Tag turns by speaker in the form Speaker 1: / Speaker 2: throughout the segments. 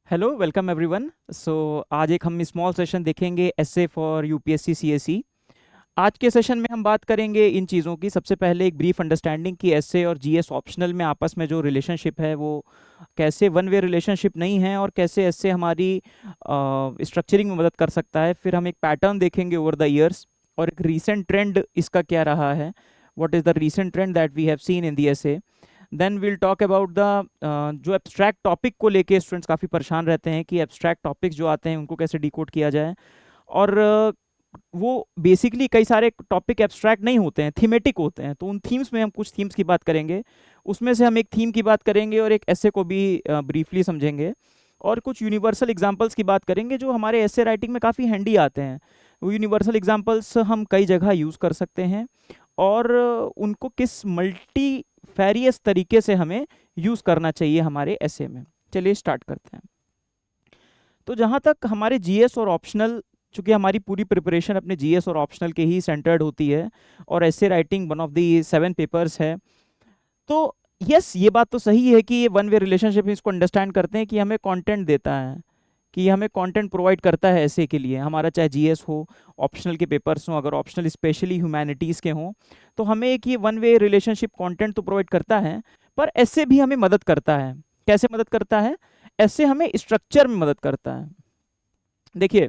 Speaker 1: Hello welcome everyone. सो आज एक हम स्मॉल सेशन देखेंगे एसए फॉर यूपीएससी सीएसई। आज के सेशन में हम बात करेंगे इन चीज़ों की। सबसे पहले एक ब्रीफ अंडरस्टैंडिंग कि एसए और जीएस ऑप्शनल में आपस में जो रिलेशनशिप है वो कैसे वन वे रिलेशनशिप नहीं है और कैसे एसए हमारी स्ट्रक्चरिंग में मदद कर सकता है। फिर हम एक पैटर्न देखेंगे ओवर द ईयर्स और एक रीसेंट ट्रेंड इसका क्या रहा है, what is the recent trend that we have seen in the essay. Then will talk about the जो एब्स्ट्रैक्ट टॉपिक को लेके स्टूडेंट्स काफ़ी परेशान रहते हैं कि एब्स्ट्रैक्ट टॉपिक्स जो आते हैं उनको कैसे डिकोड किया जाए। और वो बेसिकली कई सारे टॉपिक एब्स्ट्रैक्ट नहीं होते हैं, थीमेटिक होते हैं। तो उन थीम्स में हम कुछ थीम्स की बात करेंगे, उसमें से हम एक थीम की बात करेंगे और एक ऐसे को भी ब्रीफली समझेंगे और कुछ यूनिवर्सल एग्जांपल्स की बात करेंगे जो हमारे ऐसे राइटिंग में काफ़ी हैंडी आते हैं। वो यूनिवर्सल एग्जांपल्स हम कई जगह यूज़ कर सकते हैं और उनको किस मल्टी फेरियस तरीके से हमें यूज़ करना चाहिए हमारे ऐसे में। चलिए स्टार्ट करते हैं। तो जहाँ तक हमारे जीएस और ऑप्शनल, चूंकि हमारी पूरी प्रिपरेशन अपने जीएस और ऑप्शनल के ही सेंटर्ड होती है और ऐसे writing one of the 7 papers है, तो यस ये बात तो सही है कि ये वन वे रिलेशनशिप इसको अंडरस्टैंड करते हैं कि हमें कंटेंट देता है, कि हमें कंटेंट प्रोवाइड करता है ऐसे के लिए। हमारा चाहे जीएस हो, ऑप्शनल के पेपर्स हों, अगर ऑप्शनल स्पेशली ह्यूमैनिटीज़ के हों, तो हमें एक ये वन वे रिलेशनशिप कंटेंट तो प्रोवाइड करता है, पर ऐसे भी हमें मदद करता है। कैसे मदद करता है? ऐसे हमें स्ट्रक्चर में मदद करता है। देखिए,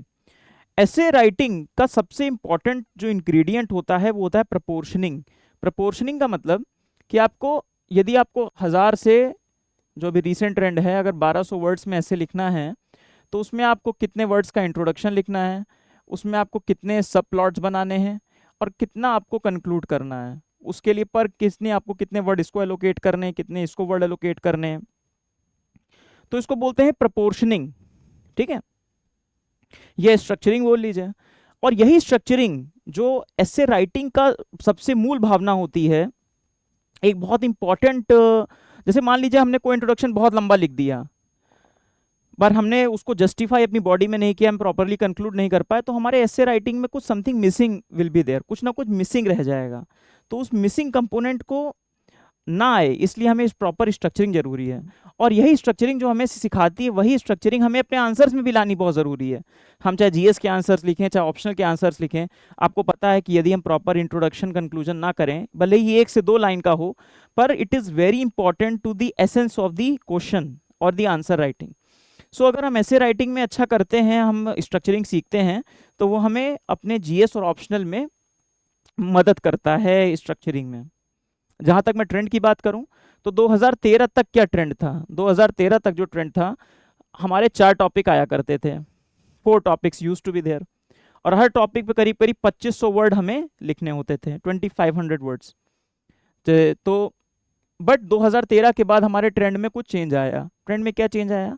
Speaker 1: ऐसे राइटिंग का सबसे इंपॉर्टेंट जो इंग्रेडिएंट होता है वो होता है प्रपोर्शनिंग। प्रपोर्शनिंग का मतलब कि आपको, यदि आपको 1000 से, जो अभी रिसेंट ट्रेंड है, अगर 1200 वर्ड्स में ऐसे लिखना है तो उसमें आपको कितने वर्ड्स का इंट्रोडक्शन लिखना है, उसमें आपको कितने सब प्लॉट्स बनाने हैं और कितना आपको कंक्लूड करना है। उसके लिए पर किसने आपको कितने वर्ड इसको एलोकेट करने हैं, कितने इसको वर्ड एलोकेट करने हैं, तो इसको बोलते हैं प्रपोर्शनिंग। ठीक है, ये स्ट्रक्चरिंग बोल लीजिए। और यही स्ट्रक्चरिंग जो ऐसे राइटिंग का सबसे मूल भावना होती है, एक बहुत इंपॉर्टेंट, जैसे मान लीजिए हमने कोई इंट्रोडक्शन बहुत लंबा लिख दिया, पर हमने उसको जस्टिफाई अपनी बॉडी में नहीं किया, हम प्रॉपरली कंक्लूड नहीं कर पाए, तो हमारे ऐसे राइटिंग में कुछ something missing will be there, कुछ ना कुछ मिसिंग रह जाएगा। तो उस मिसिंग कंपोनेंट को ना आए, इसलिए हमें इस प्रॉपर स्ट्रक्चरिंग जरूरी है। और यही स्ट्रक्चरिंग जो हमें सिखाती है, वही स्ट्रक्चरिंग हमें अपने आंसर्स में भी लानी बहुत ज़रूरी है। हम चाहे जीएस के आंसर्स लिखें, चाहे ऑप्शनल के आंसर्स लिखें, आपको पता है कि यदि हम प्रॉपर इंट्रोडक्शन कंक्लूजन ना करें, भले ही 1 से 2 लाइन का हो, पर it is very important to the essence of the question और द आंसर राइटिंग। सो अगर हम ऐसे राइटिंग में अच्छा करते हैं, हम स्ट्रक्चरिंग सीखते हैं, तो वो हमें अपने जीएस और ऑप्शनल में मदद करता है स्ट्रक्चरिंग में। जहां तक मैं ट्रेंड की बात करूं, तो 2013 तक क्या ट्रेंड था? 2013 तक जो ट्रेंड था, हमारे 4 टॉपिक आया करते थे, 4 topics use to be there, और हर टॉपिक पे करीब करीब 2500 वर्ड हमें लिखने होते थे, 2500 वर्ड्स। तो बट 2013 के बाद हमारे ट्रेंड में कुछ चेंज आया। ट्रेंड में क्या चेंज आया?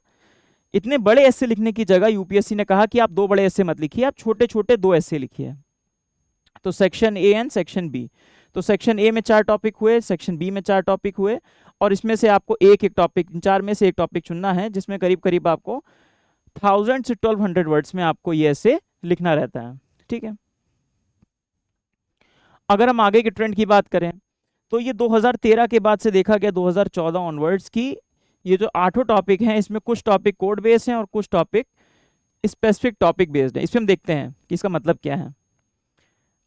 Speaker 1: इतने बड़े ऐसे लिखने की जगह यूपीएससी ने कहा कि आप 2 बड़े ऐसे मत लिखिए, आप छोटे छोटे 2 ऐसे लिखिए। तो section A and section B. तो सेक्शन ए में 4 टॉपिक हुए, सेक्शन बी में 4 टॉपिक हुए, और इसमें से आपको एक एक टॉपिक, 4 में से एक टॉपिक चुनना है, जिसमें करीब करीब आपको 1000 से 1200 वर्ड्स में आपको ये ऐसे लिखना रहता है। ठीक है, अगर हम आगे के ट्रेंड की बात करें, तो ये 2013 के बाद से देखा गया 2014 ऑनवर्ड्स की ये जो 8 टॉपिक हैं, इसमें कुछ टॉपिक कोड बेस्ड हैं और कुछ टॉपिक स्पेसिफिक टॉपिक बेस्ड है। इसमें हम देखते हैं कि इसका मतलब क्या है।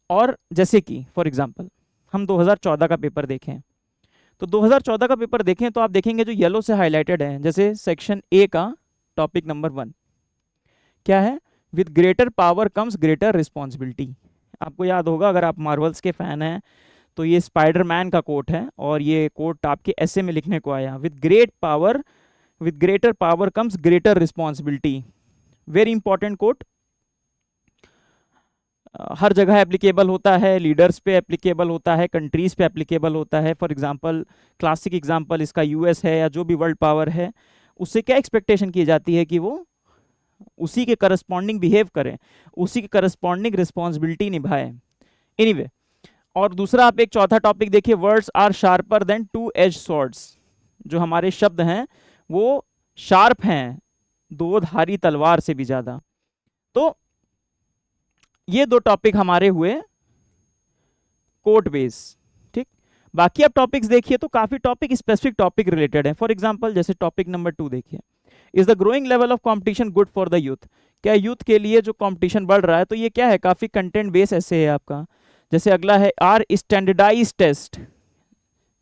Speaker 1: और जैसे कि फॉर एग्जांपल हम 2014 का पेपर देखें, तो 2014 का पेपर देखें तो आप देखेंगे जो येलो से हाईलाइटेड है, जैसे सेक्शन ए का टॉपिक नंबर 1 क्या है? With greater power comes greater responsibility. आपको याद होगा, अगर आप मार्वल्स के फैन हैं, तो ये स्पाइडरमैन का कोट है और ये कोट आपके ऐसे में लिखने को आया, with greater power comes greater responsibility. Very important quote, हर जगह एप्लीकेबल होता है, लीडर्स पे एप्लीकेबल होता है, कंट्रीज पे एप्लीकेबल होता है। फॉर एग्जांपल, क्लासिक एग्जांपल इसका यूएस है या जो भी वर्ल्ड पावर है, उससे क्या एक्सपेक्टेशन की जाती है कि वो उसी के करस्पॉन्डिंग बिहेव करें, उसी के करस्पॉन्डिंग रिस्पॉन्सिबिलिटी निभाए। एनीवे, और दूसरा आप एक चौथा टॉपिक देखिए, words are sharper than 2 edge swords. जो हमारे शब्द हैं वो शार्प हैं, 2 धारी तलवार से भी ज्यादा। तो ये 2 टॉपिक हमारे हुए कोट बेस। ठीक, बाकी आप टॉपिक्स देखिए तो काफी टॉपिक स्पेसिफिक टॉपिक रिलेटेड है। फॉर एग्जांपल जैसे टॉपिक नंबर 2 देखिए, is the growing level of competition good for the youth? क्या यूथ के लिए जो कंपटीशन बढ़ रहा है, तो ये क्या है, काफी कंटेंट बेस ऐसे है आपका। जैसे अगला है आर स्टैंडर्डाइज टेस्ट,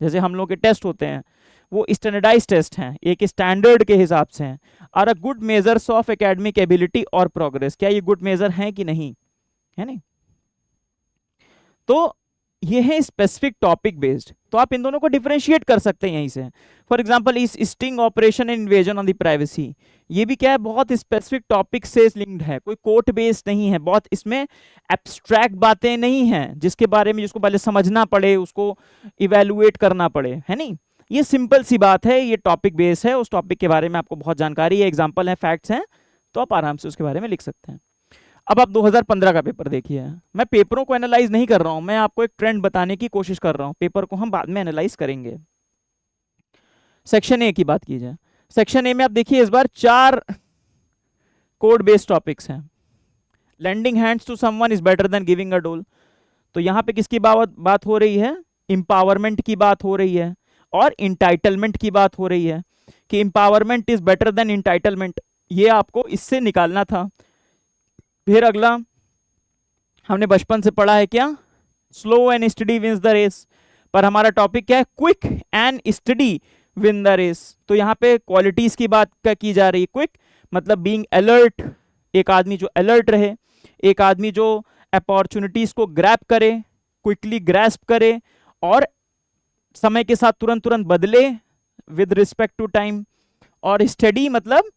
Speaker 1: जैसे हम लोग के टेस्ट होते हैं वो स्टैंडर्डाइज टेस्ट हैं, एक स्टैंडर्ड के हिसाब से हैं। Are a good measures of academic ability और प्रोग्रेस, क्या ये गुड मेजर हैं कि नहीं, है नहीं? तो ये है स्पेसिफिक टॉपिक बेस्ड, तो आप इन दोनों को डिफरेंशिएट कर सकते हैं यहीं से। फॉर एग्जांपल इस sting operation and invasion on the privacy, ये भी क्या है, बहुत स्पेसिफिक टॉपिक से लिंक्ड है, कोई कोर्ट बेस्ड नहीं है, बहुत इसमें एब्स्ट्रैक्ट बातें नहीं हैं जिसके बारे में जिसको पहले समझना पड़े, उसको इवेलुएट करना पड़े, है नहीं? ये सिंपल सी बात है, ये टॉपिक बेस है, उस टॉपिक के बारे में आपको बहुत जानकारी है, एग्जाम्पल है, फैक्ट्स हैं, तो आप आराम से उसके बारे में लिख सकते हैं। अब आप 2015 का पेपर देखिए, मैं पेपरों को एनालाइज नहीं कर रहा हूं, मैं आपको एक ट्रेंड बताने की कोशिश कर रहा हूं, पेपर को हम बाद में एनालाइज करेंगे। सेक्शन ए की बात की जाए, सेक्शन ए में आप देखिए इस बार 4 कोड बेस्ड टॉपिक्स हैं। Lending hands to someone is better than giving a dole, तो यहां पे किसकी बात हो रही है, इंपावरमेंट की बात हो रही है, और इंटाइटलमेंट की बात हो रही है कि empowerment is better then entitlement, ये आपको इससे निकालना था। फिर अगला हमने बचपन से पढ़ा है क्या, slow and steady wins the race, पर हमारा टॉपिक क्या है, quick and steady win the race, तो यहाँ पे क्वालिटीज की बात की जा रही है। क्विक मतलब बीइंग अलर्ट, एक आदमी जो अलर्ट रहे, एक आदमी जो अपॉर्चुनिटीज को ग्रैब करे, क्विकली ग्रैस्प करे, और समय के साथ तुरंत तुरंत बदले विद रिस्पेक्ट टू टाइम, और स्टडी मतलब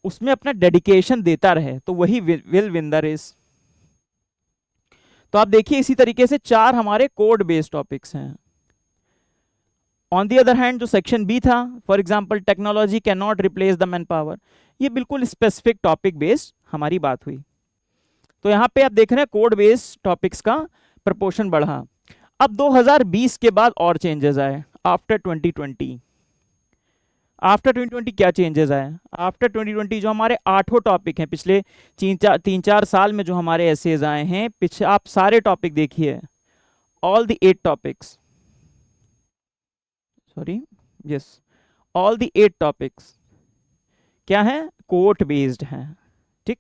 Speaker 1: उसमें अपना डेडिकेशन देता रहे, तो वही विल विन द रेस। तो आप देखिए इसी तरीके से 4 हमारे कोड बेस्ड टॉपिक्स हैं। ऑन दी अदर हैंड जो सेक्शन बी था, for example technology can not replace the man power, ये बिल्कुल स्पेसिफिक टॉपिक बेस्ड हमारी बात हुई। तो यहां पे आप देख रहे हैं कोड बेस्ड टॉपिक्स का प्रपोर्शन बढ़ा। अब 2020 के बाद और चेंजेस आए, आफ्टर 2020। आफ्टर 2020 क्या चेंजेस आए, आफ्टर 2020 जो हमारे 8 टॉपिक हैं, पिछले 3-4 साल में जो हमारे एसेज आए हैं, पिछले आप सारे टॉपिक देखिए, all the 8 topics, sorry yes, all the 8 topics क्या है, कोर्ट बेस्ड हैं, ठीक?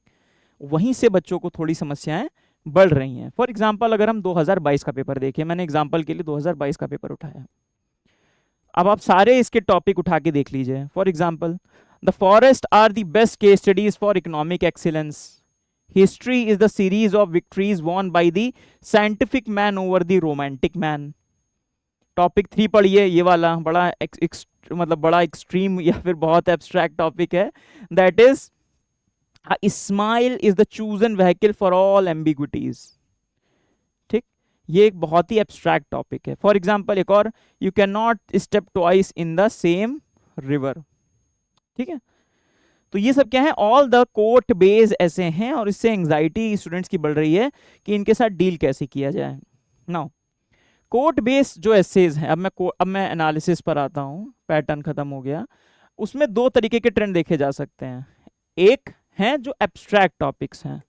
Speaker 1: वहीं से बच्चों को थोड़ी समस्याएं बढ़ रही हैं। फॉर एग्जांपल अगर हम 2022 का पेपर देखें, मैंने एग्जांपल के लिए 2022 का पेपर उठाया, अब आप सारे इसके टॉपिक उठा के देख लीजिए। For example the forest are the best case studies for economic excellence, history is the series of victories won by the scientific man over the romantic man. Topic 3 पढ़िए, ये वाला बड़ा मतलब बड़ा एक्सट्रीम या फिर बहुत एब्स्ट्रैक्ट टॉपिक है, that is smile is the chosen vehicle for all ambiguities. ये एक बहुत ही एब्स्ट्रैक्ट टॉपिक है। फॉर एग्जाम्पल एक और, you can not step twice in the same river, ठीक है? तो ये सब क्या है, ऑल द कोर्ट बेस ऐसे हैं, और इससे एंजाइटी स्टूडेंट्स की बढ़ रही है कि इनके साथ डील कैसे किया जाए। नाउ कोर्ट बेस जो एसेज हैं, अब मैं एनालिसिस पर आता हूँ, पैटर्न खत्म हो गया। उसमें 2 तरीके के ट्रेंड देखे जा सकते हैं, एक है जो एब्स्ट्रैक्ट टॉपिक्स हैं।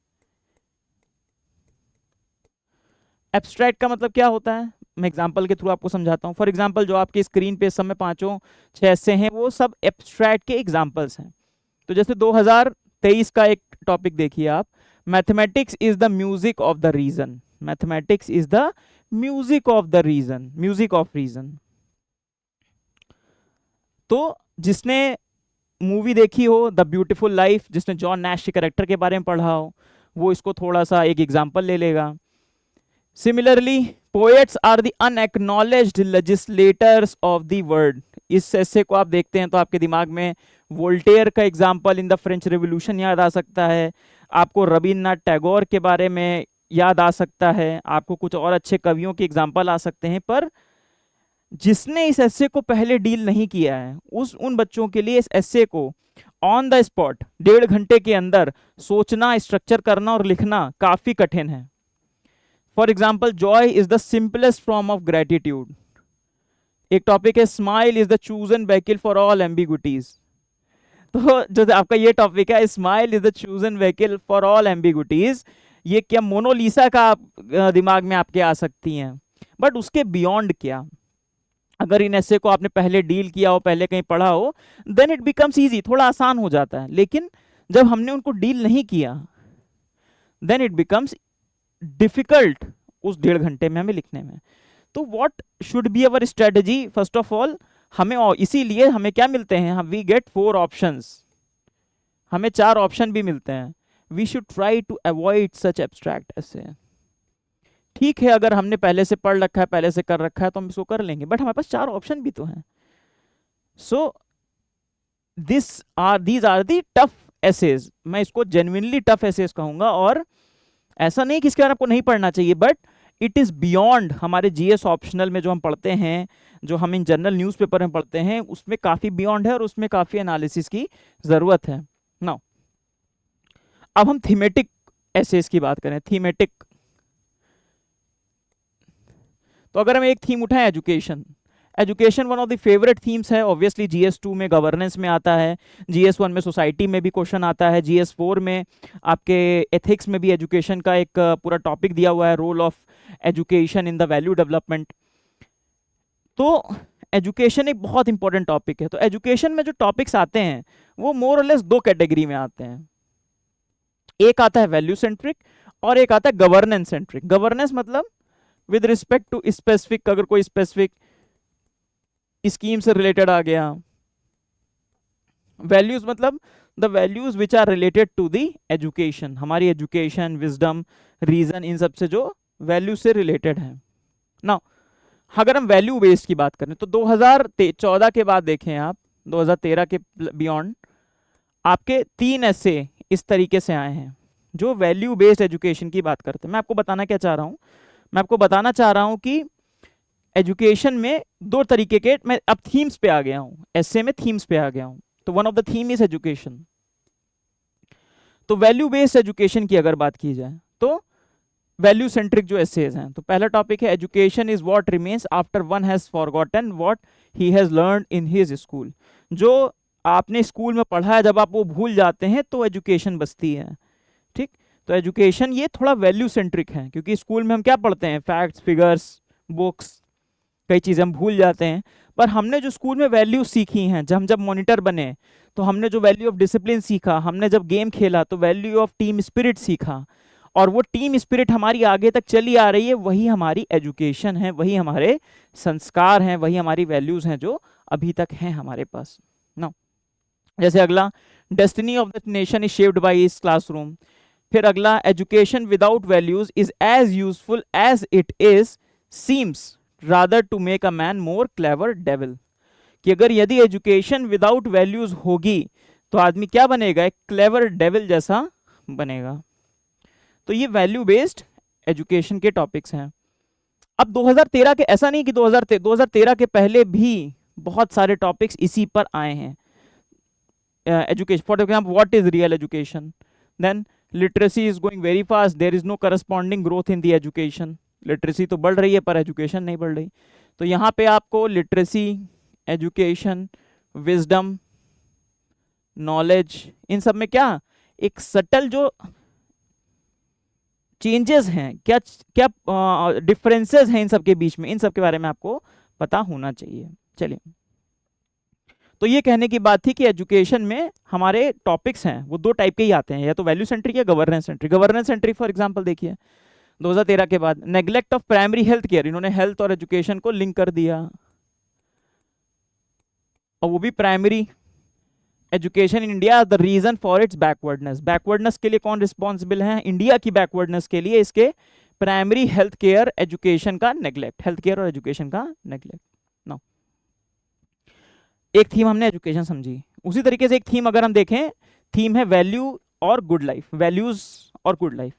Speaker 1: एब्स्ट्रैक्ट का मतलब क्या होता है, मैं एग्जांपल के थ्रू आपको समझाता हूँ। फॉर एग्जांपल जो आपकी स्क्रीन पे सब में 5-6 ऐसे हैं, वो सब एब्स्ट्रैक्ट के एग्जांपल्स हैं। तो जैसे 2023 का एक टॉपिक देखिए आप, mathematics is the music of the reason, mathematics is the music of the reason, music of reason. तो जिसने मूवी देखी हो द ब्यूटीफुल लाइफ, जिसने जॉन नैश के कैरेक्टर के बारे में पढ़ा हो, वो इसको थोड़ा सा एक एग्जाम्पल ले लेगा। Similarly poets are the unacknowledged legislators of the world, इस ऐसे को आप देखते हैं तो आपके दिमाग में वोल्टेयर का example in the French revolution याद आ सकता है, आपको रविन्द्रनाथ टैगोर के बारे में याद आ सकता है, आपको कुछ और अच्छे कवियों के एग्जाम्पल आ सकते हैं। पर जिसने इस एस्से को पहले डील नहीं किया है, उन बच्चों के लिए इस एस्से को ऑन द स्पॉट 1.5 घंटे के अंदर सोचना, स्ट्रक्चर करना और लिखना काफी कठिन है। For example Joy is the simplest form of gratitude, एक टॉपिक है smile is the chosen vehicle for all ambiguities. तो जो आपका ये टॉपिक है smile is the chosen vehicle for all ambiguities, ये क्या मोनालिसा का दिमाग में आपके आ सकती हैं, बट उसके बियॉन्ड क्या, अगर इन ऐसे को आपने पहले डील किया हो, पहले कहीं पढ़ा हो, देन इट बिकम्स इजी, थोड़ा आसान हो जाता है। लेकिन जब हमने उनको डील नहीं किया, देन इट बिकम्स डिफिकल्ट उस 1.5 घंटे में हमें लिखने में। तो what should be our strategy? First of all हमें, और इसीलिए हमें क्या मिलते हैं, हम वी गेट 4 ऑप्शंस, हमें 4 ऑप्शन भी मिलते हैं। We should try to avoid such abstract ऐसे। ठीक है, अगर हमने पहले से पढ़ रखा है, पहले से कर रखा है, तो हम इसको कर लेंगे, बट हमारे पास 4 ऑप्शन भी तो हैं। So these are the tough essays. मैं इसको जेन्युइनली टफ एसेज कहूंगा, और ऐसा नहीं कि इसके बारे में आपको नहीं पढ़ना चाहिए, बट इट इज बियॉन्ड हमारे जीएस ऑप्शनल में जो हम पढ़ते हैं, जो हम इन जनरल न्यूज़पेपर में पढ़ते हैं, उसमें काफी बियॉन्ड है और उसमें काफी एनालिसिस की जरूरत है। नाउ अब हम थीमेटिक एसेज की बात करें। थीमेटिक, तो अगर हम एक थीम उठाएं, education, education one of the favourite themes है। ऑब्वियसली जीएस 2 में गवर्नेंस में आता है, जीएस 1 में सोसाइटी में भी क्वेश्चन आता है, जीएस 4 में आपके एथिक्स में भी एजुकेशन का एक पूरा टॉपिक दिया हुआ है, role of education in the value development. तो एजुकेशन एक बहुत इंपॉर्टेंट टॉपिक है। तो एजुकेशन में जो टॉपिक्स आते हैं वो मोर और लेस 2 कैटेगरी में आते हैं। एक आता है वैल्यू सेंट्रिक और एक आता है गवर्नेंस सेंट्रिक। गवर्नेंस मतलब विद रिस्पेक्ट टू स्पेसिफिक, अगर कोई स्पेसिफिक स्कीम से रिलेटेड आ गया। वैल्यूज मतलब the values which are related to the education, हमारी एजुकेशन, विजडम, रीजन, इन सब से जो वैल्यू से रिलेटेड है। ना अगर हम वैल्यू बेस्ड की बात करें तो 2014 के बाद देखें आप, 2013 के बियॉन्ड आपके 3 ऐसे इस तरीके से आए हैं जो वैल्यू बेस्ड एजुकेशन की बात करते हैं। मैं आपको बताना क्या चाह रहा हूं, मैं आपको बताना चाह रहा हूं कि एजुकेशन में 2 तरीके के, मैं अब थीम्स पे आ गया हूं, ऐसे में थीम्स पे आ गया हूं। तो one of the theme is education. तो वैल्यू बेस्ड एजुकेशन की अगर बात की जाए तो वैल्यू सेंट्रिक जो एसेज हैं, तो पहला टॉपिक है education is what remains after one has forgotten what he has learned in his school. जो आपने स्कूल में पढ़ा है, जब आप वो भूल जाते हैं तो एजुकेशन बचती है। ठीक, तो एजुकेशन ये थोड़ा वैल्यू सेंट्रिक है, क्योंकि स्कूल में हम क्या पढ़ते हैं, फैक्ट्स, फिगर्स, बुक्स, कई चीज़ें हम भूल जाते हैं। पर हमने जो स्कूल में वैल्यू सीखी हैं, जब हम जब मॉनिटर बने तो हमने जो वैल्यू ऑफ डिसिप्लिन सीखा, हमने जब गेम खेला तो वैल्यू ऑफ टीम स्पिरिट सीखा, और वो टीम स्पिरिट हमारी आगे तक चली आ रही है, वही हमारी एजुकेशन है, वही हमारे संस्कार हैं, वही हमारी वैल्यूज हैं जो अभी तक हैं हमारे पास ना। जैसे अगला, destiny of the nation is shaped by इस क्लासरूम। फिर अगला, education without values is as useful as it is seems rather to make a man more clever devil. कि अगर यदि एजुकेशन विदाउट वैल्यूज होगी तो आदमी क्या बनेगा, एक क्लेवर डेविल जैसा बनेगा। तो ये वैल्यू बेस्ड एजुकेशन के टॉपिक्स हैं। अब 2013 के, ऐसा नहीं कि 2013 के पहले भी बहुत सारे टॉपिक्स इसी पर आए हैं। Education, for example, what is real education, then literacy is going very fast, there is no corresponding growth in the education. Literacy तो बढ़ रही है पर एजुकेशन नहीं बढ़ रही। तो यहाँ पे आपको लिटरेसी, एजुकेशन, विजडम, नॉलेज, इन सब में क्या एक सटल जो चेंजेस हैं, क्या क्या डिफरेंसेस हैं इन सब के बीच में, इन सब के बारे में आपको पता होना चाहिए। चलिए, तो ये कहने की बात थी कि एजुकेशन में हमारे टॉपिक्स हैं वो 2 टाइप के ही आते हैं, या तो वैल्यू सेंट्रिक या governance centric. Governance centric for example देखिए 2013 के बाद neglect of primary health care, इन्होंने हेल्थ और एजुकेशन को लिंक कर दिया, और वो भी primary education in India the reason for its backwardness. Backwardness के लिए कौन रिस्पॉन्सिबल है, इंडिया की बैकवर्डनेस के लिए इसके प्राइमरी हेल्थ केयर एजुकेशन का नेग्लेक्ट, हेल्थ केयर और एजुकेशन का नेग्लेक्ट। नाउ एक थीम हमने एजुकेशन समझी, उसी तरीके से एक थीम अगर हम देखें, थीम है वैल्यू और गुड लाइफ, वैल्यूज और गुड लाइफ।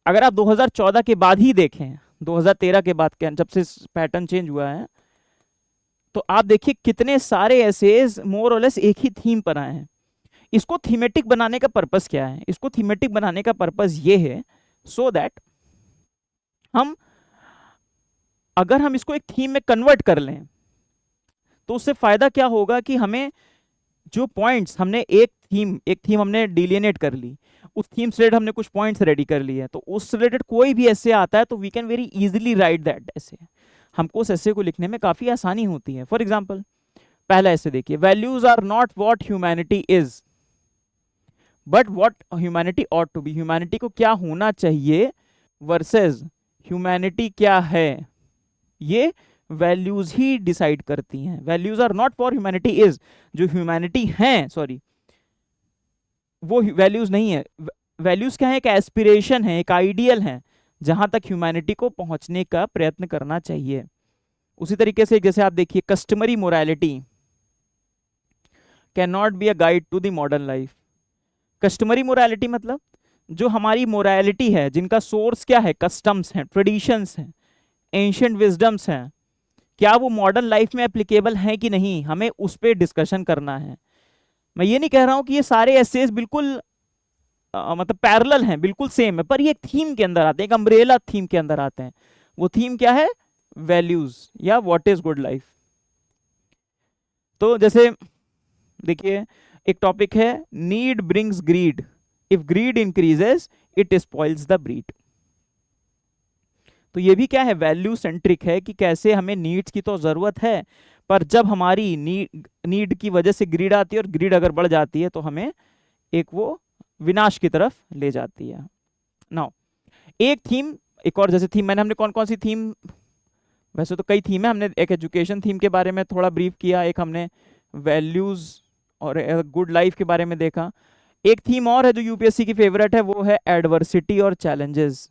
Speaker 1: अगर आप 2014 के बाद ही देखें, 2013 के बाद के जब से पैटर्न चेंज हुआ है, तो आप देखिए कितने सारे एसेज मोर और लेस एक ही थीम पर आए हैं। इसको थीमेटिक बनाने का पर्पस क्या है, इसको थीमेटिक बनाने का पर्पस ये है सो दैट हम, अगर हम इसको एक थीम में कन्वर्ट कर लें तो उससे फायदा क्या होगा कि हमें जो पॉइंट्स हमने एक थीम हमने डिलिनेट कर ली, उस थीम से रिलेटेड हमने कुछ पॉइंट्स रेडी कर लिए, तो उससे रिलेटेड कोई भी ऐसे आता है तो we can very easily write that ऐसे। हमको उस एसे को लिखने में काफी आसानी होती है। फॉर एग्जाम्पल पहला ऐसे देखिए, values are not what humanity is but what humanity ought to be. Humanity को क्या होना चाहिए वर्सेस ह्यूमैनिटी क्या है, ये वैल्यूज ही डिसाइड करती हैं। Values are not for humanity is, जो ह्यूमैनिटी है सॉरी वो वैल्यूज नहीं है। वैल्यूज क्या है, एक एस्पिरेशन है, एक आइडियल है जहां तक ह्यूमैनिटी को पहुंचने का प्रयत्न करना चाहिए। उसी तरीके से जैसे आप देखिए, customary morality can not be a guide to the modern life. Customary morality मतलब जो हमारी मोरालिटी है, जिनका सोर्स क्या है, कस्टम्स हैं, ट्रेडिशंस हैं, एंशिएंट विजडम्स हैं, क्या वो मॉडर्न लाइफ में एप्लीकेबल हैं कि नहीं, हमें उस पर डिस्कशन करना है। मैं ये नहीं कह रहा हूं कि ये सारे एसेज बिल्कुल मतलब पैरेलल हैं, बिल्कुल सेम है, पर ये एक थीम के अंदर आते हैं, एक अम्ब्रेला थीम के अंदर आते हैं। वो थीम क्या है, वैल्यूज या व्हाट इज गुड लाइफ। तो जैसे देखिए एक टॉपिक है, need brings greed, if greed increases it spoils the breed. तो ये भी क्या है, वैल्यू सेंट्रिक है कि कैसे हमें नीड्स की तो जरूरत है, पर जब हमारी नीड की वजह से ग्रीड आती है और ग्रीड अगर बढ़ जाती है तो हमें एक वो विनाश की तरफ ले जाती है। नाउ एक थीम, एक और जैसे थीम मैंने, हमने कौन कौन सी थीम, वैसे तो कई थीम है, हमने एक एजुकेशन थीम के बारे में थोड़ा ब्रीफ किया, एक हमने वैल्यूज और गुड लाइफ के बारे में देखा। एक थीम और है जो यूपीएससी की फेवरेट है, वो है एडवर्सिटी और चैलेंजेस,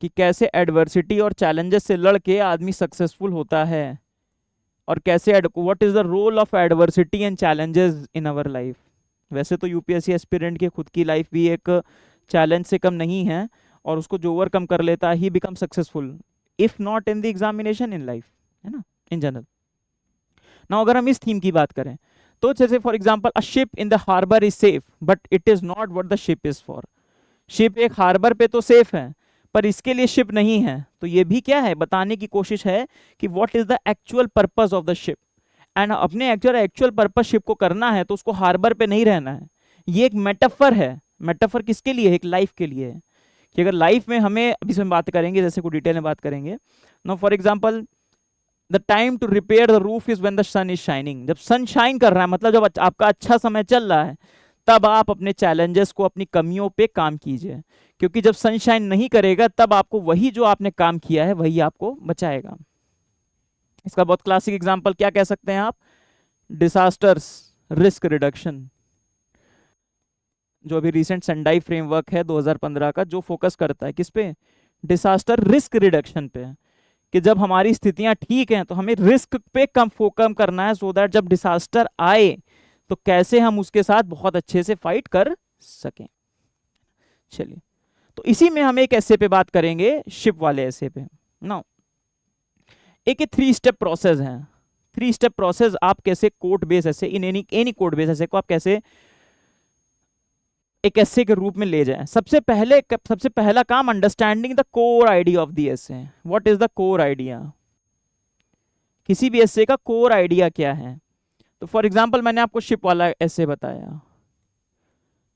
Speaker 1: कि कैसे एडवर्सिटी और चैलेंजेस से लड़के आदमी सक्सेसफुल होता है, और कैसे what is the role of adversity and challenges in our life. वैसे तो यूपीएससी एस्पिरेंट की खुद की लाइफ भी एक चैलेंज से कम नहीं है, और उसको जो ओवरकम कर लेता he become successful, if not in the examination, in life, है ना, इन जनरल। ना अगर हम इस थीम की बात करें तो जैसे for example, a ship in the harbour is safe but it is not what the ship is for. Ship एक हार्बर पे तो सेफ है, पर इसके लिए शिप नहीं है। तो ये भी क्या है, बताने की कोशिश है कि what is the actual purpose of the ship, and अपने एक्चुअल पर्पस शिप को करना है तो उसको हार्बर पे नहीं रहना है। ये एक मेटाफर है। मेटाफर किसके लिए है, एक लाइफ के लिए है, कि अगर लाइफ में हमें, अभी इसमें बात करेंगे, जैसे को डिटेल में बात करेंगे। No for example, the time to repair the roof is when the sun is shining. जब सन शाइन कर रहा है, मतलब जब आपका अच्छा समय चल रहा है, तब आप अपने चैलेंजेस को, अपनी कमियों पे काम कीजिए, क्योंकि जब सनशाइन नहीं करेगा तब आपको वही जो आपने काम किया है वही आपको बचाएगा। इसका बहुत क्लासिक एग्जांपल क्या कह सकते हैं आप, डिसास्टर्स रिस्क रिडक्शन, जो अभी रिसेंट सेंडाई फ्रेमवर्क है 2015 का, जो फोकस करता है किस पे, डिसास्टर रिस्क रिडक्शन पे, कि जब हमारी स्थितियां ठीक हैं तो हमें रिस्क पे कम फोकस करना है, सो दैट जब डिसास्टर आए तो कैसे हम उसके साथ बहुत अच्छे से फाइट कर सकें। चलिए, तो इसी में हम एक ऐसे पे बात करेंगे, शिप वाले ऐसे पे। नाउ एक 3 स्टेप प्रोसेस है। 3 स्टेप प्रोसेस आप कैसे कोड बेस ऐसे, इन एनी कोड बेस ऐसे को आप कैसे एक ऐसे के रूप में ले जाएं। सबसे पहला काम, understanding the core idea of the essay. What is the core idea, किसी भी ऐसे का कोर आइडिया क्या है। तो फॉर एग्जांपल मैंने आपको शिप वाला ऐसे बताया,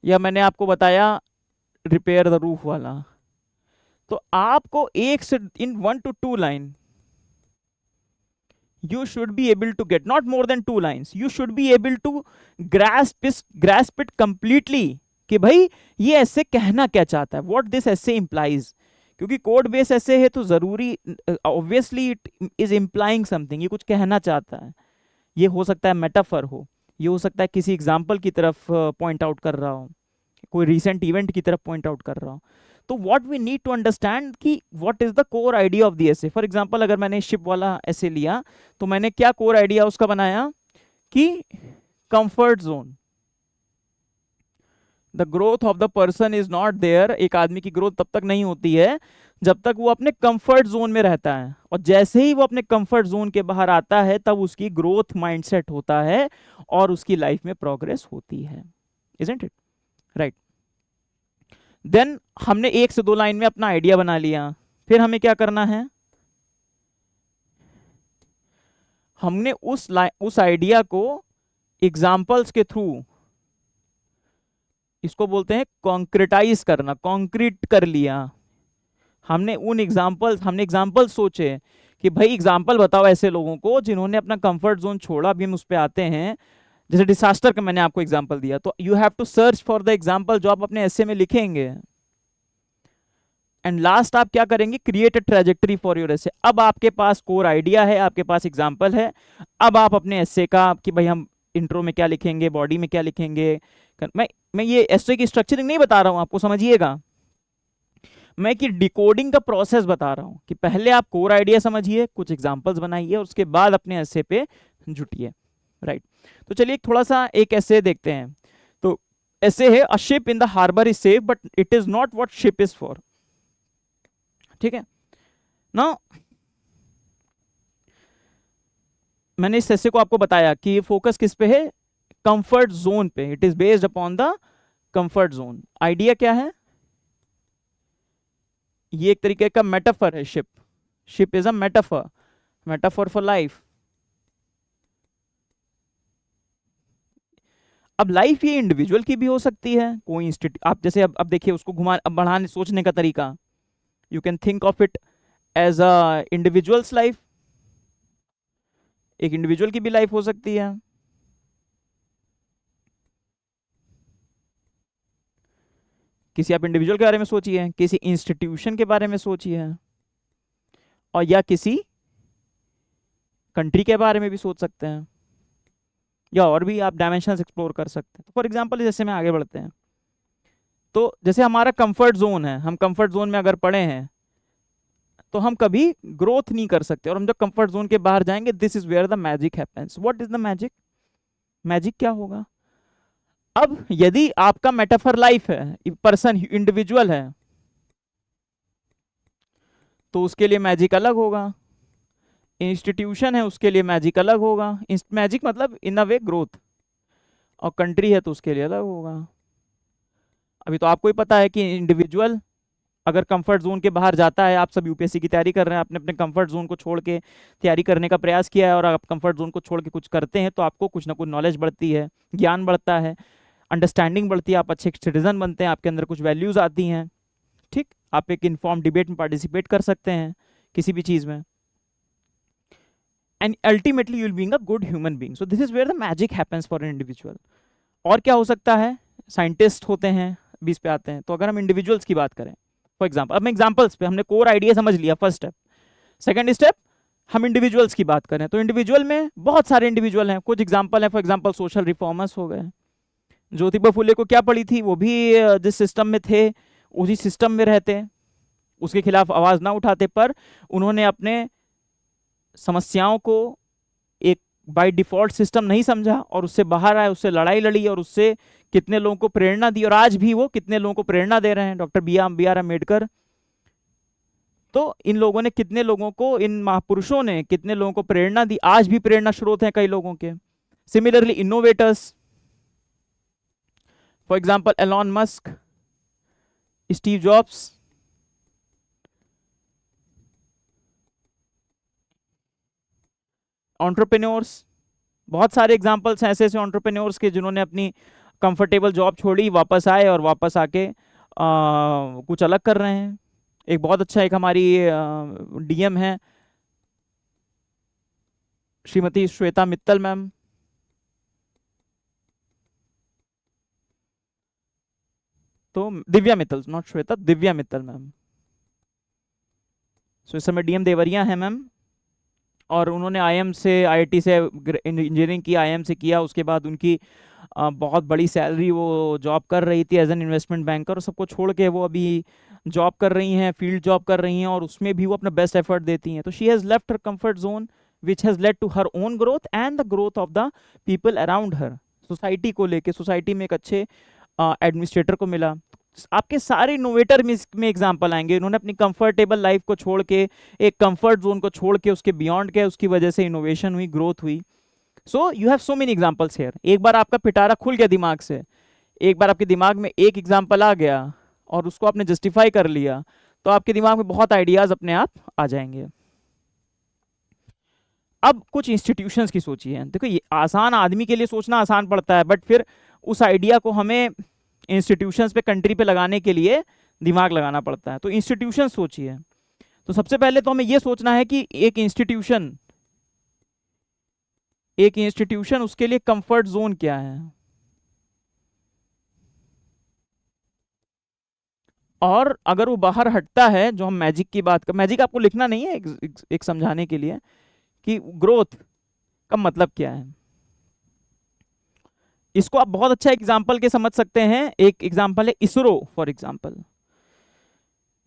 Speaker 1: या मैंने आपको बताया रिपेयर द रूफ वाला, तो आपको एक से इन 1 to 2 line you should be able to get, not more than 2 lines, you should be able to grasp it completely, कि भाई ये ऐसे कहना क्या चाहता है, what this essay implies। क्योंकि कोड बेस ऐसे है तो जरूरी, obviously it is implying something, ये कुछ कहना चाहता है। ये हो सकता है मेटाफर हो, ये हो सकता है किसी एग्जाम्पल की तरफ पॉइंट आउट कर रहा हो, कोई रिसेंट इवेंट की तरफ पॉइंट आउट कर रहा हो। तो what we need to understand कि what is the core idea of the essay. For example अगर मैंने शिप वाला ऐसे लिया तो मैंने क्या कोर आइडिया उसका बनाया कि comfort zone, the growth of the person is not there. एक आदमी की ग्रोथ तब तक नहीं होती है जब तक वो अपने कंफर्ट जोन में रहता है, और जैसे ही वो अपने कंफर्ट जोन के बाहर आता है तब उसकी ग्रोथ माइंडसेट होता है और उसकी लाइफ में प्रोग्रेस होती है। Isn't it right. देन हमने 1 से 2 लाइन में अपना आइडिया बना लिया, फिर हमें क्या करना है, हमने उस आइडिया को एग्जाम्पल्स के थ्रू, इसको बोलते हैं कॉन्क्रेटाइज करना, कॉन्क्रीट कर लिया। हमने एग्जाम्पल सोचे कि भाई एग्जाम्पल बताओ ऐसे लोगों को जिन्होंने अपना कंफर्ट जोन छोड़ा। अभी हम उस पे आते हैं। जैसे डिसास्टर का मैंने आपको एग्जाम्पल दिया, तो you have to search for the example जो आप अपने एसे में लिखेंगे। एंड लास्ट आप क्या करेंगे, create a trajectory for your एसे। अब आपके पास कोर आइडिया है, आपके पास एग्जाम्पल है। अब आप अपने एसे का कि भाई हम इंट्रो में क्या लिखेंगे, बॉडी में क्या लिखेंगे। मैं ये एसे की स्ट्रक्चरिंग नहीं बता रहा हूं आपको, समझिएगा। मैं कि डिकोडिंग का प्रोसेस बता रहा हूं कि पहले आप कोर आइडिया समझिए, कुछ एग्जांपल्स बनाइए और उसके बाद अपने एसे पे जुटिए। राइट। तो चलिए थोड़ा सा एक एसे देखते हैं। तो ऐसे है, a ship in the harbour is safe but it is not what ship is for. ठीक है ना। मैंने इस एसे को आपको बताया कि ये फोकस किस पे है, कंफर्ट जोन पे। It is based upon the comfort zone. Idea क्या है, ये एक तरीके का मेटाफर है। Ship is a metaphor, metaphor for life. अब लाइफ ये इंडिविजुअल की भी हो सकती है, कोई इंस्टीट्यूट। आप जैसे अब देखिए उसको घुमा, अब बढ़ाने सोचने का तरीका, you can think of it as a individual's life. एक इंडिविजुअल की भी लाइफ हो सकती है। किसी आप इंडिविजुअल के बारे में सोचिए, किसी इंस्टीट्यूशन के बारे में सोचिए, और या किसी कंट्री के बारे में भी सोच सकते हैं, या और भी आप डायमेंशंस एक्सप्लोर कर सकते हैं। फॉर एग्जांपल जैसे में आगे बढ़ते हैं, तो जैसे हमारा कंफर्ट जोन है, हम कंफर्ट जोन में अगर पड़े हैं तो हम कभी ग्रोथ नहीं कर सकते। और हम जब कंफर्ट जोन के बाहर जाएंगे, this is where the magic happens. What is the magic, magic क्या होगा। अब यदि आपका मेटाफर लाइफ है, पर्सन इंडिविजुअल है, तो उसके लिए मैजिक अलग होगा। इंस्टीट्यूशन है, उसके लिए मैजिक अलग होगा। मैजिक मतलब इन अ वे ग्रोथ। और कंट्री है तो उसके लिए अलग होगा। अभी तो आपको ही पता है कि इंडिविजुअल अगर कंफर्ट जोन के बाहर जाता है, आप सब यूपीएससी की तैयारी कर रहे हैं, आपने अपने कंफर्ट जोन को छोड़ के तैयारी करने का प्रयास किया है, और आप कंफर्ट जोन को छोड़ के कुछ करते हैं, तो आपको कुछ ना कुछ नॉलेज बढ़ती है, ज्ञान बढ़ता है, अंडरस्टैंडिंग बढ़ती है, आप अच्छे सिटीजन बनते हैं, आपके अंदर कुछ वैल्यूज आती हैं। ठीक, आप एक इन्फॉर्म डिबेट में पार्टिसिपेट कर सकते हैं किसी भी चीज में, and ultimately you will being a good human being. So this is where the magic happens for an individual. और क्या हो सकता है, साइंटिस्ट होते हैं, बीस पे आते हैं। तो अगर हम इंडिविजुअल्स की बात करें, फॉर एग्जाम्पल, अब मैं एग्जाम्पल्स पे, हमने कोर आइडिया समझ लिया, फर्स्ट स्टेप। सेकंड स्टेप, हम इंडिविजुअल्स की बात करें, तो इंडिविजुअल में बहुत सारे इंडिविजुअल हैं। कुछ एग्जाम्पल हैं, फॉर एग्जाम्पल सोशल रिफॉर्मर्स हो गए। ज्योतिबा फुले को क्या पड़ी थी, वो भी जिस सिस्टम में थे उसी सिस्टम में रहते, उसके खिलाफ आवाज ना उठाते, पर उन्होंने अपने समस्याओं को एक बाय डिफॉल्ट सिस्टम नहीं समझा और उससे बाहर आए, उससे लड़ाई लड़ी, और उससे कितने लोगों को प्रेरणा दी, और आज भी वो कितने लोगों को प्रेरणा दे रहे हैं। डॉक्टर बी आर अम्बेडकर, तो इन लोगों ने कितने लोगों को, इन महापुरुषों ने कितने लोगों को प्रेरणा दी, आज भी प्रेरणा स्रोत हैं कई लोगों के। Similarly innovators, for example Elon Musk, Steve jobs, entrepreneurs, बहुत सारे एग्जाम्पल्स हैं ऐसे ऐसे एंटरप्रेन्योर्स के जिन्होंने अपनी कंफर्टेबल जॉब छोड़ी, वापस आए और वापस आके कुछ अलग कर रहे हैं। एक बहुत अच्छा, एक हमारी डीएम है श्रीमती श्वेता मित्तल मैम। तो दिव्या मित्तल, नॉट श्वेता, दिव्या मित्तल मैम। सो इस समय डीएम देवरिया है मैम, और उन्होंने आईएम से, आईआईटी से इंजीनियरिंग की, आईएम से किया। उसके बाद उनकी बहुत बड़ी सैलरी, वो जॉब कर रही थी एज एन इन्वेस्टमेंट बैंकर, और सबको छोड़ के वो अभी जॉब कर रही हैं, फील्ड जॉब कर रही हैं, और उसमें भी वो अपना बेस्ट एफर्ट देती हैं। तो she has left her comfort zone which has led to her own growth and the growth of the people around her. Society को लेके, सोसाइटी में एक अच्छे एडमिनिस्ट्रेटर को मिला। आपके सारे इनोवेटर में एग्जांपल आएंगे, इन्होंने अपनी कंफर्टेबल लाइफ को छोड़ के, एक कंफर्ट जोन को छोड़ के उसके बियॉन्ड गए, उसकी वजह से इनोवेशन हुई, ग्रोथ हुई। So you have so many examples here. एक बार आपका पिटारा खुल गया दिमाग से, एक बार आपके दिमाग में एक एग्जांपल आ गया और उसको आपने जस्टिफाई कर लिया, तो आपके दिमाग में बहुत आइडियाज अपने आप आ जाएंगे। अब कुछ इंस्टीट्यूशंस की सोचिए। देखो, ये आसान, आदमी के लिए सोचना आसान पड़ता है, बट फिर उस आइडिया को हमें इंस्टीट्यूशंस पे, कंट्री पे लगाने के लिए दिमाग लगाना पड़ता है। तो इंस्टीट्यूशन सोचिए, तो सबसे पहले तो हमें ये सोचना है कि एक इंस्टीट्यूशन उसके लिए कंफर्ट जोन क्या है, और अगर वो बाहर हटता है, जो हम मैजिक की बात कर, मैजिक आपको लिखना नहीं है, एक समझाने के लिए कि ग्रोथ का मतलब क्या है। इसको आप बहुत अच्छा एग्जाम्पल के समझ सकते हैं। एक एग्जाम्पल है ISRO, for example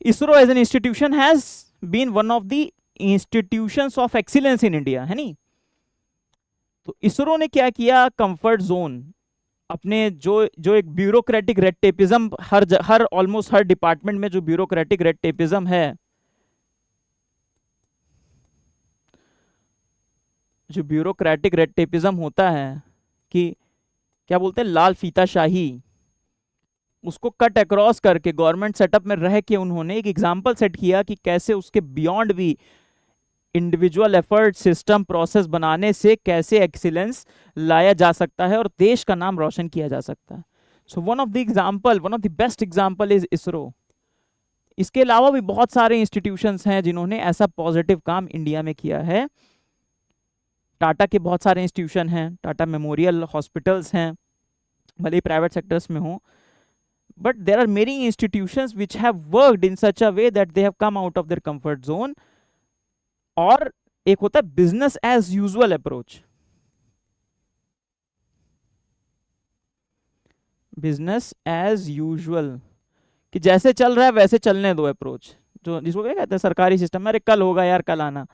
Speaker 1: ISRO as an institution has been one of the institutions of excellence in India, है नहीं। तो इसरो ने क्या किया, कंफर्ट जोन अपने जो जो एक ब्यूरोक्रेटिक रेड टेपिज्म, हर ऑलमोस्ट हर डिपार्टमेंट में जो ब्यूरोक्रेटिक रेड टेपिज्म है, जो ब्यूरोक्रेटिक रेड टेपिज्म होता है कि क्या बोलते हैं, लाल फीताशाही, उसको कट अक्रॉस करके गवर्नमेंट सेटअप में रह के उन्होंने एक एग्जाम्पल सेट किया कि कैसे उसके बियॉन्ड भी इंडिविजुअल एफर्ट, सिस्टम, प्रोसेस बनाने से कैसे एक्सीलेंस लाया जा सकता है और देश का नाम रोशन किया जा सकता है। So one of the best example is ISRO. इसके अलावा भी बहुत सारे इंस्टीट्यूशंस हैं जिन्होंने ऐसा पॉजिटिव काम इंडिया में किया है। टाटा के बहुत सारे इंस्टीट्यूशन हैं, टाटा मेमोरियल हॉस्पिटल्स हैं, भले ही प्राइवेट सेक्टर्स में हो, but there are many institutions which have worked in such a way that they have come out of their comfort zone। और एक होता है business as usual approach, business as usual कि जैसे चल रहा है वैसे चलने दो अप्रोच, जो जिसको क्या कहते हैं सरकारी सिस्टम में, अरे कल होगा यार, कल आना,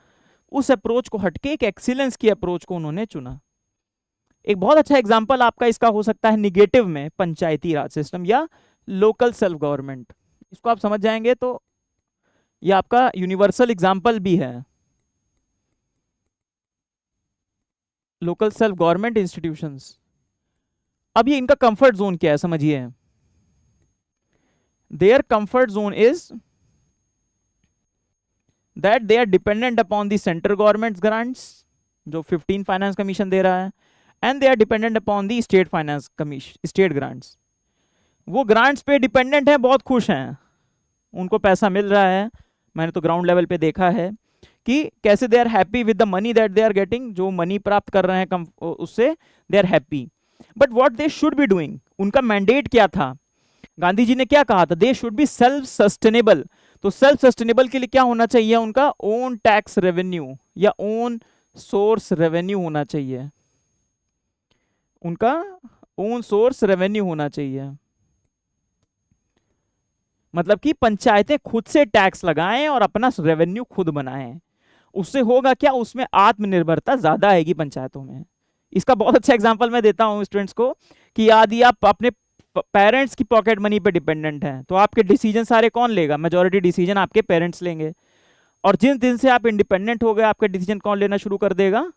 Speaker 1: उस अप्रोच को हटके एक एक्सीलेंस की अप्रोच को उन्होंने चुना। एक बहुत अच्छा एग्जांपल आपका इसका हो सकता है निगेटिव में पंचायती राज सिस्टम या लोकल सेल्फ गवर्नमेंट। इसको आप समझ जाएंगे तो ये आपका यूनिवर्सल एग्जांपल भी है। लोकल सेल्फ गवर्नमेंट इंस्टीट्यूशंस, अब ये इनका कंफर्ट जोन क्या है समझिए। Their comfort zone is that they are dependent upon the central government grants, जो 15 फाइनेंस कमीशन दे रहा है, and they are dependent upon the state finance commission, state grants. वो ग्रांट्स पे डिपेंडेंट हैं, बहुत खुश हैं, उनको पैसा मिल रहा है। मैंने तो ग्राउंड लेवल पे देखा है कि कैसे they are happy with the money that they are getting, जो मनी प्राप्त कर रहे हैं उससे they are happy. But what they should be doing, उनका मैंडेट क्या था, गांधी जी ने क्या कहा था, they should be self sustainable. तो सेल्फ सस्टेनेबल के लिए क्या होना चाहिए, उनका ओन टैक्स रेवेन्यू या ओन सोर्स रेवेन्यू होना चाहिए, उनका ओन सोर्स रेवेन्यू होना चाहिए। मतलब कि पंचायतें खुद से टैक्स लगाएं और अपना रेवेन्यू खुद बनाएं। उससे होगा क्या, उसमें आत्मनिर्भरता ज्यादा आएगी पंचायतों में। इसका बहुत अच्छा एग्जांपल मैं देता हूं स्टूडेंट्स को कि यदि आप अपने पेरेंट्स की पॉकेट मनी पे डिपेंडेंट हैं तो आपके डिसीजन सारे कौन लेगा, मेजॉरिटी डिसीजन आपके पेरेंट्स लेंगे। और जिस दिन से आप इंडिपेंडेंट हो गए, आपके डिसीजन कौन लेना शुरू कर देगा,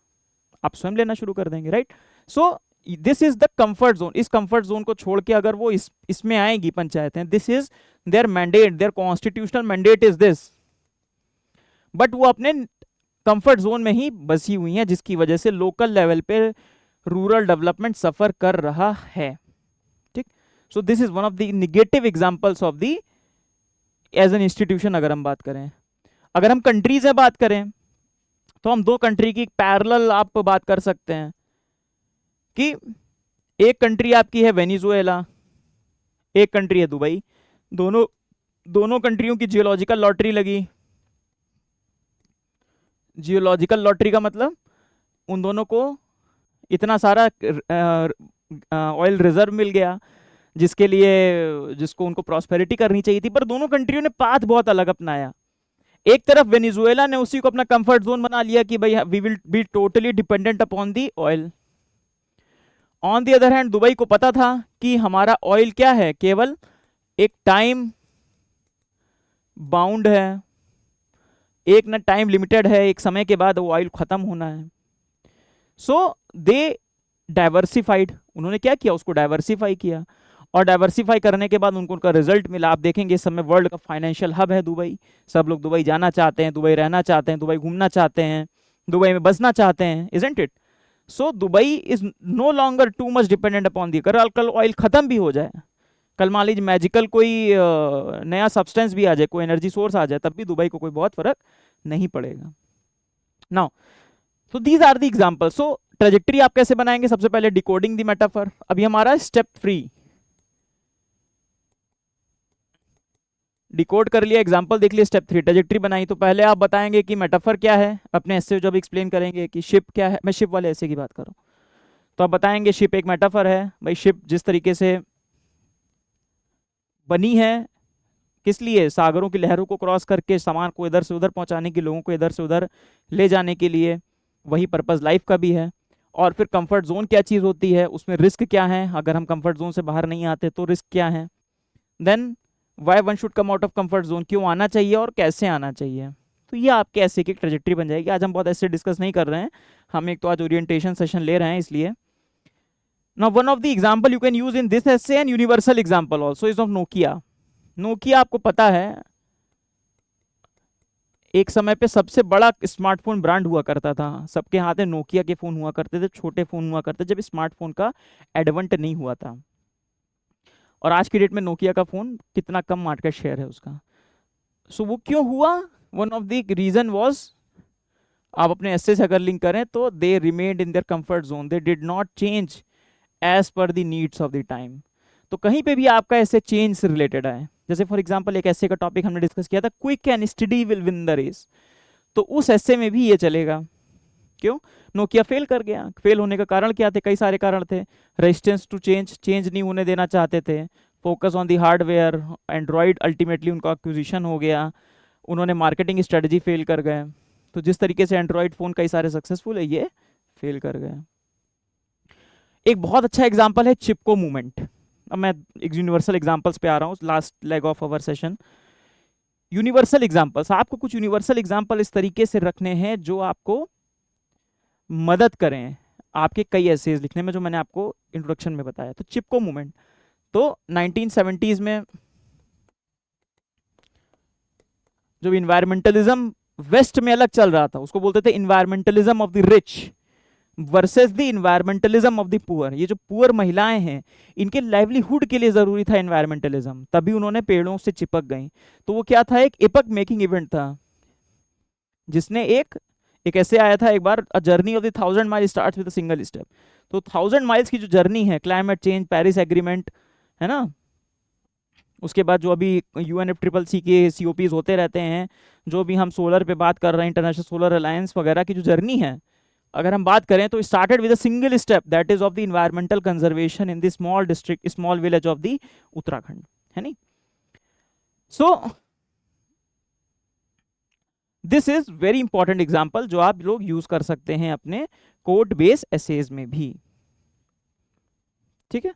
Speaker 1: आप स्वयं लेना शुरू कर देंगे, right. So this is the comfort zone. इस कंफर्ट जोन को छोड़ के अगर वो इसमें आएगी पंचायतें, this is their mandate, their constitutional mandate is this, but वो अपने कंफर्ट जोन में ही बसी हुई हैं, जिसकी वजह से लोकल लेवल पे रूरल डेवलपमेंट सफर कर रहा है। ठीक, so this is one of the negative examples of the as an institution. अगर हम बात करें, अगर हम कंट्रीज में बात करें, तो हम दो कंट्री की पैरेलल आप बात कर सकते हैं कि एक कंट्री आपकी है वेनेजुएला, एक कंट्री है दुबई। दोनों कंट्रियों की जियोलॉजिकल लॉटरी लगी। जियोलॉजिकल लॉटरी का मतलब उन दोनों को इतना सारा ऑयल रिजर्व मिल गया जिसको उनको प्रॉस्पेरिटी करनी चाहिए थी, पर दोनों कंट्रियों ने पाथ बहुत अलग अपनाया। एक तरफ वेनेजुएला ने उसी को अपना कंफर्ट जोन बना लिया कि भाई we will be totally dependent upon the oil. On the other hand Dubai को पता था कि हमारा ऑयल क्या है, केवल एक टाइम बाउंड है, एक ना टाइम लिमिटेड है, एक समय के बाद वो ऑयल खत्म होना है। सो दे डाइवर्सिफाइड, उन्होंने क्या किया, उसको डाइवर्सिफाई किया, और डाइवर्सिफाई करने के बाद उनको उनका रिजल्ट मिला। आप देखेंगे इस समय वर्ल्ड का फाइनेंशियल हब है दुबई, सब लोग दुबई जाना चाहते हैं, दुबई रहना चाहते हैं, दुबई घूमना चाहते हैं, दुबई में बसना चाहते हैं, isn't it. So Dubai is no longer too much dependent upon the, कल ऑयल खत्म भी हो जाए, कल मान लीजिए मैजिकल कोई नया सब्सटेंस भी आ जाए, कोई एनर्जी सोर्स आ जाए, तब भी दुबई को कोई बहुत फर्क नहीं पड़ेगा। Now so these are the example. So trajectory आप कैसे बनाएंगे? सबसे पहले डिकोडिंग द मेटाफर। अभी हमारा स्टेप 3 डिकोड कर लिया, एग्जांपल देख लिया, स्टेप 3 ट्रेजेक्टरी बनाई। तो पहले आप बताएंगे कि मेटाफर क्या है, अपने ऐसे जब एक्सप्लेन करेंगे कि शिप क्या है, मैं शिप वाले ऐसे की बात कर रहा हूँ, तो आप बताएंगे शिप एक मेटाफर है। भाई शिप जिस तरीके से बनी है, किस लिए? सागरों की लहरों को क्रॉस करके सामान को इधर से उधर पहुंचाने की, लोगों को इधर से उधर ले जाने के लिए। वही पर्पस लाइफ का भी है। और फिर कंफर्ट जोन क्या चीज़ होती है, उसमें रिस्क क्या है, अगर हम कंफर्ट जोन से बाहर नहीं आते तो रिस्क क्या है। Then why one should come out of comfort zone, क्यों आना चाहिए और कैसे आना चाहिए। तो ये आपके ऐसे की ट्रेजेक्टरी बन जाएगी। आज हम बहुत ऐसे डिस्कस नहीं कर रहे हैं, हम एक तो आज ओरिएंटेशन सेशन ले रहे हैं इसलिए। Now one of the example you can use in this essay and universal example also is of Nokia. Nokia आपको पता है एक समय पे सबसे बड़ा स्मार्टफोन ब्रांड हुआ करता था, सबके हाथ में नोकिया के फोन हुआ करते थे, छोटे फोन हुआ करते, जब स्मार्टफोन का एडवेंट नहीं हुआ था। और आज की डेट में नोकिया का फोन कितना कम मार्केट शेयर है उसका। सो वो क्यों हुआ? One of the reason was, आप अपने एसे से अगर लिंक करें तो they remained in their comfort zone, they did not change as per the needs of the time. तो कहीं पे भी आपका ऐसे चेंज से रिलेटेड है, जैसे फॉर एग्जांपल एक ऐसे का टॉपिक हमने डिस्कस किया था, quick and steady will win the race, तो उस ऐसे में भी ये चलेगा। क्यों? नोकिया फेल कर गया। फेल होने का कारण क्या थे? कई सारे कारण थे। रेजिस्टेंस टू चेंज, चेंज नहीं होने देना चाहते थे। Focus on the hardware, Android ultimately उनका एक्विजिशन हो गया, उन्होंने मार्केटिंग स्ट्रेटजी फेल कर गए। तो जिस तरीके से एंड्रॉयड फोन कई सारे सक्सेसफुल है, ये फेल कर गए। एक बहुत अच्छा एग्जाम्पल है चिपको मूवमेंट। अब मैं यूनिवर्सल एग्जाम्पल्स पे आ रहा हूँ, last leg of our session. Universal examples, आपको कुछ यूनिवर्सल एग्जाम्पल इस तरीके से रखने हैं जो आपको मदद करें आपके कई एसेज लिखने में, जो मैंने आपको इंट्रोडक्शन में बताया। तो चिपको मूवमेंट, तो 1970s में जो इन्वायरमेंटलिज्म वेस्ट में अलग चल रहा था, उसको बोलते थे environmentalism of the rich versus the environmentalism of the poor. ये जो पुअर महिलाएं हैं, इनके लाइवलीहुड के लिए जरूरी था इन्वायरमेंटलिज्म, तभी उन्होंने पेड़ों से चिपक गई। तो वो क्या था? एक एपक मेकिंग इवेंट था, जिसने एक ऐसे आया था एक बार, a journey of the 1000 mile starts with a single step. तो 1000 माइल्स की जो जर्नी है, क्लाइमेट चेंज, पेरिस एग्रीमेंट है ना, उसके बाद जो अभी UNFCCC के COPs होते रहते हैं, जो भी हम सोलर पे बात कर रहे हैं, इंटरनेशनल सोलर अलायंस वगैरह की जो जर्नी है, अगर हम बात करें तो started with a single step, that is of the environmental conservation in the small district, small village of the Uttarakhand, है नहीं। सो this is very important example जो आप लोग यूज कर सकते हैं अपने कोड बेस एसेज में भी। ठीक है,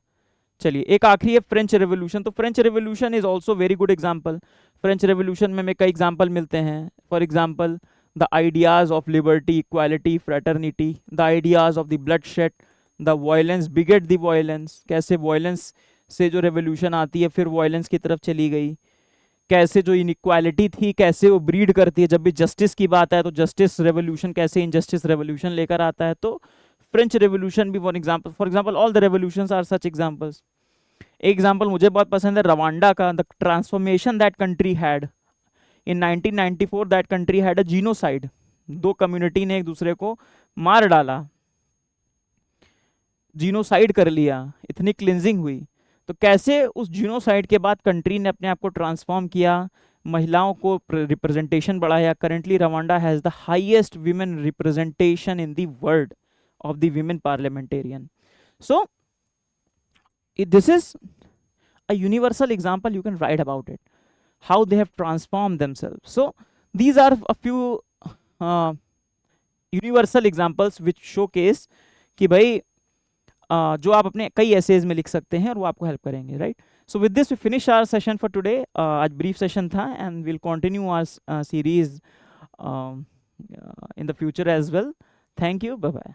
Speaker 1: चलिए एक आखिरी है फ्रेंच रेवोल्यूशन। तो French revolution is also very good example. French revolution में हमें कई एग्जाम्पल मिलते हैं। For example the ideas of liberty, equality, fraternity, the ideas of the blood shed, the violence बिगेट the violence, कैसे वायलेंस से जो revolution आती है फिर वायलेंस की तरफ चली गई, कैसे जो इनइक्वालिटी थी कैसे वो ब्रीड करती है, जब भी जस्टिस की बात है तो जस्टिस रेवोल्यूशन कैसे इनजस्टिस रेवोल्यूशन लेकर आता है। तो फ्रेंच रेवोल्यूशन भी one example. For example all the revolutions are such examples. एक एग्जाम्पल मुझे बहुत पसंद है रवांडा का, the transformation that country had in 1994, that country had a genocide. दो कम्युनिटी ने एक दूसरे को मार डाला, जीनोसाइड कर लिया, इतनी क्लिनजिंग हुई। तो कैसे उस जीनोसाइड के बाद कंट्री ने अपने आप को ट्रांसफॉर्म किया, महिलाओं को रिप्रेजेंटेशन बढ़ाया। Currently Rwanda has the highest women representation in the world of the women parliamentarian. So this is a universal example, you can write about it, how they have transformed themselves. So these are a few universal examples which showcase कि भाई जो आप अपने कई essays में लिख सकते हैं और वो आपको हेल्प करेंगे, right. So with this we finish our session for today. आज ब्रीफ सेशन था and will continue our series in the future as well. Thank you, bye bye.